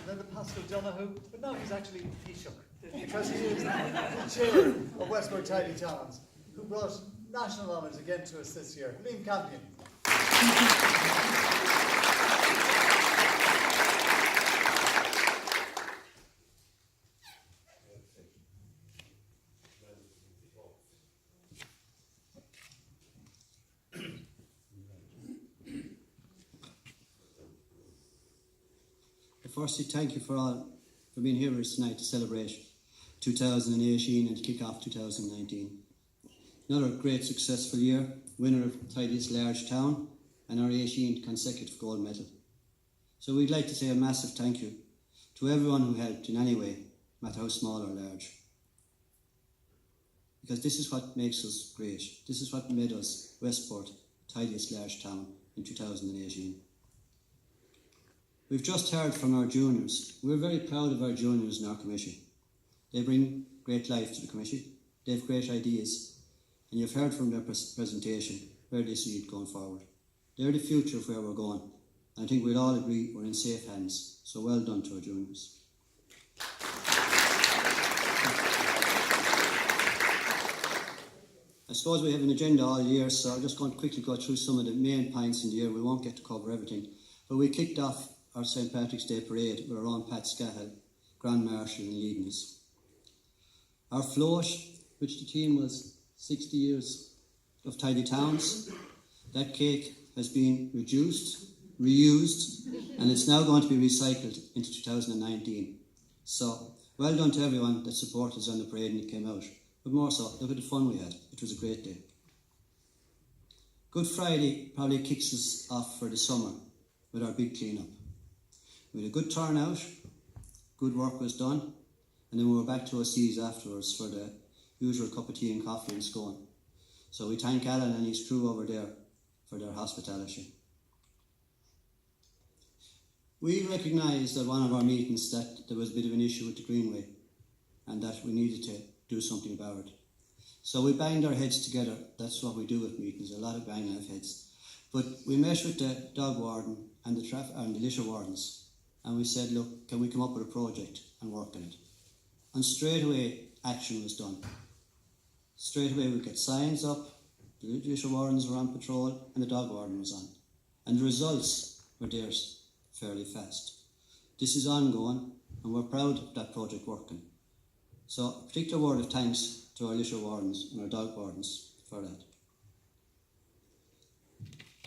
and then the Pascal Donoghue, but now he's actually Taoiseach, because he is the chair of Westport Tidy Towns, who brought national honours again to us this year. Liam Campion. Firstly, thank you for being here with us tonight to celebrate 2018 and to kick off 2019. Another great successful year, winner of Tidiest Large Town and our 18th consecutive gold medal. So we'd like to say a massive thank you to everyone who helped in any way, no matter how small or large. Because this is what makes us great. This is what made us Westport Tidiest Large Town in 2018. We've just heard from our juniors. We're very proud of our juniors in our committee. They bring great life to the committee. They have great ideas. And you've heard from their presentation where they see it going forward. They're the future of where we're going. And I think we'd all agree we're in safe hands. So well done to our juniors. I suppose we have an agenda all year, so I'm just going to quickly go through some of the main points in the year. We won't get to cover everything. But we kicked off our St. Patrick's Day Parade with our own Pat Scahill, Grand Marshal, and leading us. Our float, which the theme was 60 years of Tidy Towns, that cake has been reduced, reused, and it's now going to be recycled into 2019. So, well done to everyone that supported us on the parade and it came out. But more so, look at the fun we had. It was a great day. Good Friday probably kicks us off for the summer with our big clean-up. We had a good turnout, good work was done, and then we were back to our seas afterwards for the usual cup of tea and coffee and scone. So we thank Alan and his crew over there for their hospitality. We recognised at one of our meetings that there was a bit of an issue with the Greenway and that we needed to do something about it. So we banged our heads together. That's what we do with meetings, a lot of banging of heads. But we met with the dog warden and the litter wardens, and we said, look, can we come up with a project and work on it? And straight away, action was done. Straight away, we got signs up, the litter wardens were on patrol, and the dog warden was on. And the results were there fairly fast. This is ongoing, and we're proud of that project working. So, a particular word of thanks to our litter wardens and our dog wardens for that.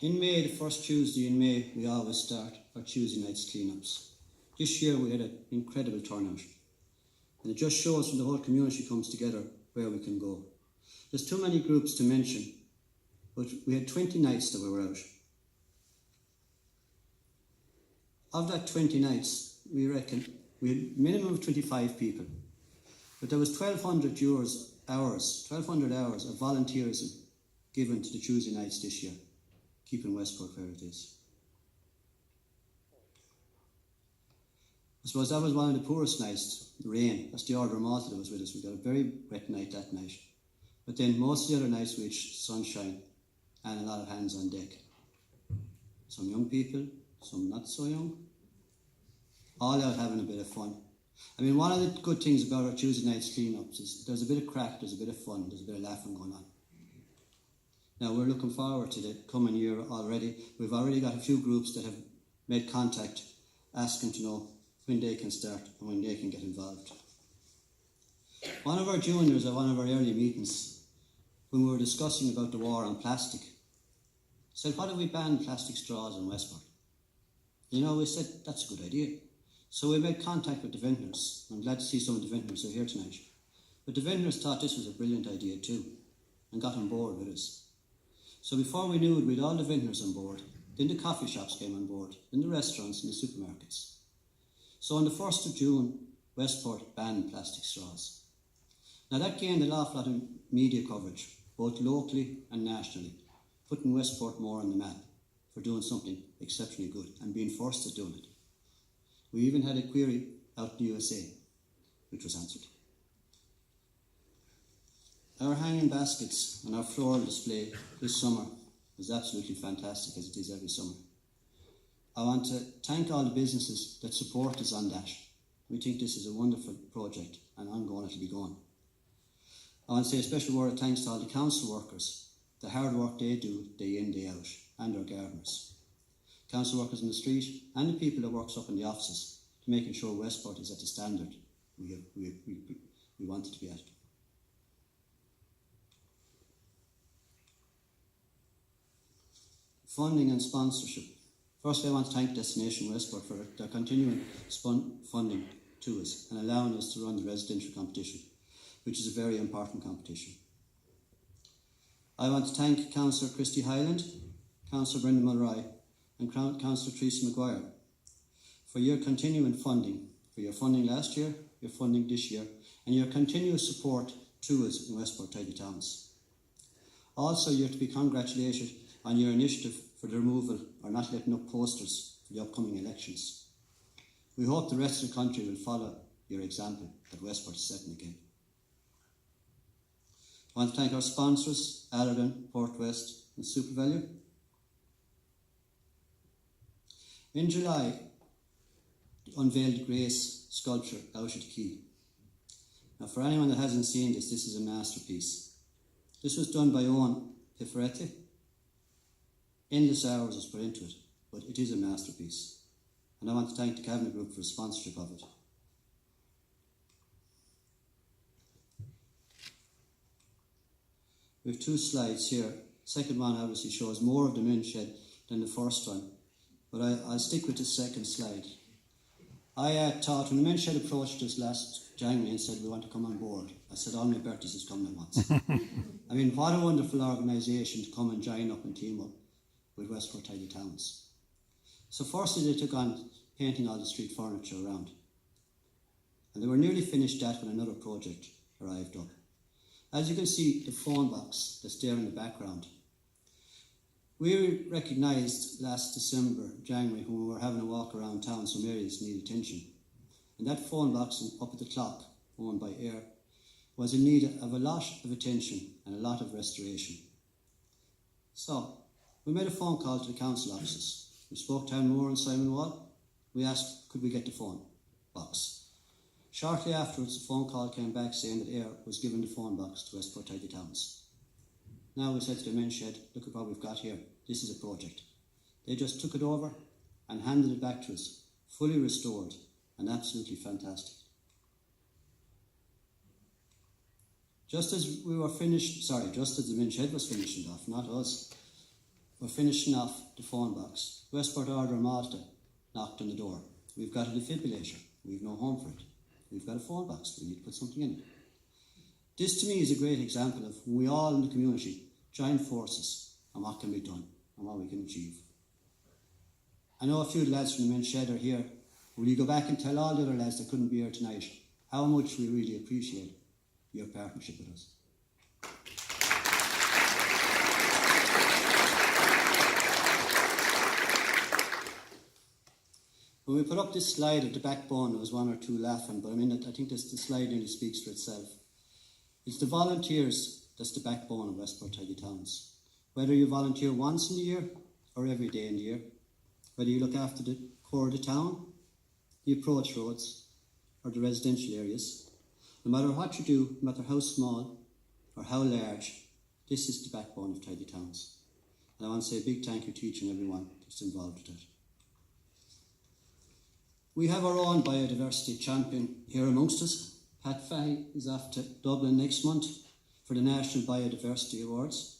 In May, the first Tuesday in May, we always start our Tuesday nights cleanups. This year we had an incredible turnout. And it just shows when the whole community comes together where we can go. There's too many groups to mention, but we had 20 nights that we were out. Of that 20 nights, we reckon we had a minimum of 25 people. But there was 1,200 hours of volunteerism given to the Tuesday nights this year, keeping Westport where it is. I suppose that was one of the poorest nights, the rain. That's the order of Malta that was with us. We got a very wet night that night. But then most of the other nights we had sunshine and a lot of hands on deck. Some young people, some not so young, all out having a bit of fun. I mean, one of the good things about our Tuesday nights clean-ups is there's a bit of crack, there's a bit of fun, there's a bit of laughing going on. Now, we're looking forward to the coming year already. We've already got a few groups that have made contact, asking to know when they can start and when they can get involved. One of our juniors at one of our early meetings, when we were discussing about the war on plastic, said, what if we banned plastic straws in Westport? You know, we said, that's a good idea. So we made contact with the vintners. I'm glad to see some of the vintners are here tonight. But the vintners thought this was a brilliant idea too and got on board with us. So before we knew it, we had all the vintners on board. Then the coffee shops came on board, then the restaurants and the supermarkets. So on the 1st of June, Westport banned plastic straws. Now that gained an awful lot of media coverage, both locally and nationally, putting Westport more on the map for doing something exceptionally good and being forced to do it. We even had a query out in the USA, which was answered. Our hanging baskets and our floral display this summer was absolutely fantastic, as it is every summer. I want to thank all the businesses that support us on that. We think this is a wonderful project and ongoing it'll be going. I want to say a special word of thanks to all the council workers, the hard work they do day in, day out, and our gardeners. Council workers in the street and the people that works up in the offices to making sure Westport is at the standard we want it to be at. Funding and sponsorship. Firstly, I want to thank Destination Westport for their continuing funding to us and allowing us to run the residential competition, which is a very important competition. I want to thank Councillor Christy Hyland, Councillor Brendan Mulroy and Councillor Teresa Maguire for your continuing funding, for your funding last year, your funding this year, and your continuous support to us in Westport Tidy Towns. Also, you're to be congratulated on your initiative for the removal or not letting up posters for the upcoming elections. We hope the rest of the country will follow your example that Westport is setting again. I want to thank our sponsors, Allergan, Port West and SuperValue. In July, unveiled the Grace sculpture out at the quay. Now, for anyone that hasn't seen this is a masterpiece. This was done by Owen Piferetti. Endless hours was put into it, but it is a masterpiece. And I want to thank the Cabinet Group for the sponsorship of it. We have two slides here. Second one obviously shows more of the mint shed than the first one, but I'll stick with the second slide. I thought when the mint shed approached us last January and said we want to come on board, I said all my birthdays is coming at once. I mean, what a wonderful organisation to come and join up and team up with Westport Tidy Towns. So firstly they took on painting all the street furniture around. And they were nearly finished that when another project arrived up. As you can see, the phone box that's there in the background. We recognised last December, January, when we were having a walk around town, some areas need attention. And that phone box up at the clock, owned by Air, was in need of a lot of attention and a lot of restoration. So, we made a phone call to the council offices. We spoke to Anne Moore and Simon Wall. We asked, could we get the phone box? Shortly afterwards, the phone call came back saying that Air was giving the phone box to Westport Tidy Towns. Now we said to the men shed, look at what we've got here. This is a project. They just took it over and handed it back to us, fully restored and absolutely fantastic. Just as the men shed was finishing off, not us, we're finishing off the phone box. Westport Order Malta knocked on the door. We've got a defibrillator. We've no home for it. We've got a phone box. We need to put something in it. This to me is a great example of when we all in the community join forces and what can be done and what we can achieve. I know a few of the lads from the men's shed are here. Will you go back and tell all the other lads that couldn't be here tonight how much we really appreciate your partnership with us? When we put up this slide at the backbone, there was one or two laughing, but I mean, I think the slide nearly speaks for itself. It's the volunteers that's the backbone of Westport Tidy Towns. Whether you volunteer once in the year or every day in the year, whether you look after the core of the town, the approach roads, or the residential areas, no matter what you do, no matter how small or how large, this is the backbone of Tidy Towns. And I want to say a big thank you to each and everyone that's involved with it. We have our own biodiversity champion here amongst us. Pat Fahey is off to Dublin next month for the National Biodiversity Awards.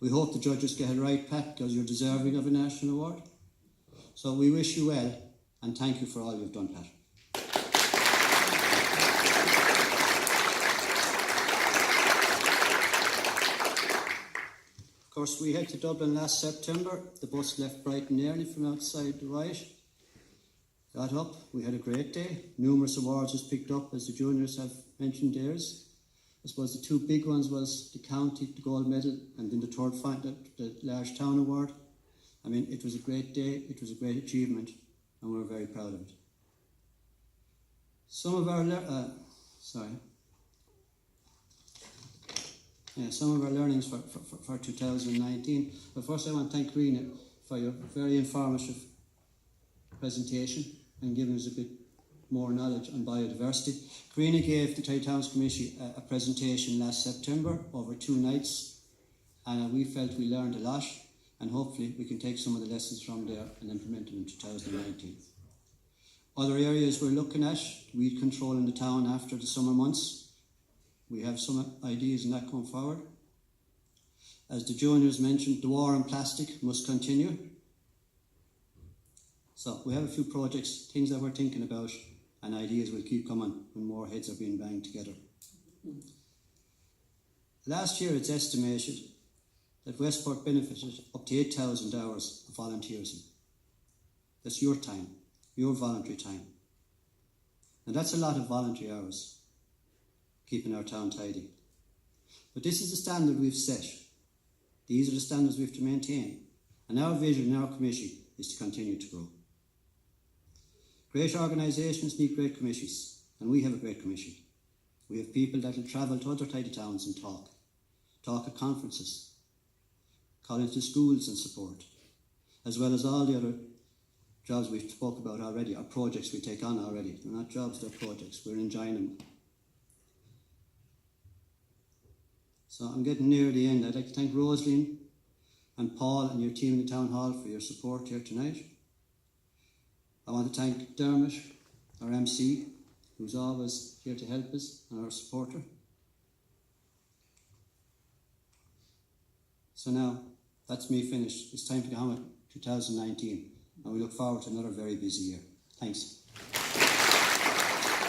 We hope the judges get it right, Pat, because you're deserving of a national award. So we wish you well and thank you for all you've done, Pat. Of course, we head to Dublin last September. The bus left Brighton early from outside the Whyte. Got up, we had a great day. Numerous awards was picked up, as the juniors have mentioned theirs. I suppose the two big ones was the county, the gold medal, and then the third final, the large town award. I mean, it was a great day, it was a great achievement, and we're very proud of it. Some of our learnings for 2019. But first I want to thank Rena for your very informative presentation and giving us a bit more knowledge on biodiversity. Karina gave the Tidy Towns Committee a presentation last September over 2 nights, and we felt we learned a lot, and hopefully we can take some of the lessons from there and implement them in 2019. Other areas we're looking at, weed control in the town after the summer months. We have some ideas on that going forward. As the juniors mentioned, the war on plastic must continue. So we have a few projects, things that we're thinking about, and ideas will keep coming when more heads are being banged together. Last year it's estimated that Westport benefited up to 8,000 hours of volunteerism. That's your time, your voluntary time. And that's a lot of voluntary hours, keeping our town tidy. But this is the standard we've set. These are the standards we have to maintain. And our vision in our committee is to continue to grow. Great organisations need great committees, and we have a great committee. We have people that will travel to other tidy towns and talk at conferences, call into schools and support, as well as all the other jobs we've spoke about already, or projects we take on already. They're not jobs, they're projects. We're enjoying them. So I'm getting near the end. I'd like to thank Rosaline and Paul and your team in the Town Hall for your support here tonight. I want to thank Dermot, our MC, who's always here to help us and our supporter. So now, that's me finished. It's time to go on with 2019, and we look forward to another very busy year. Thanks.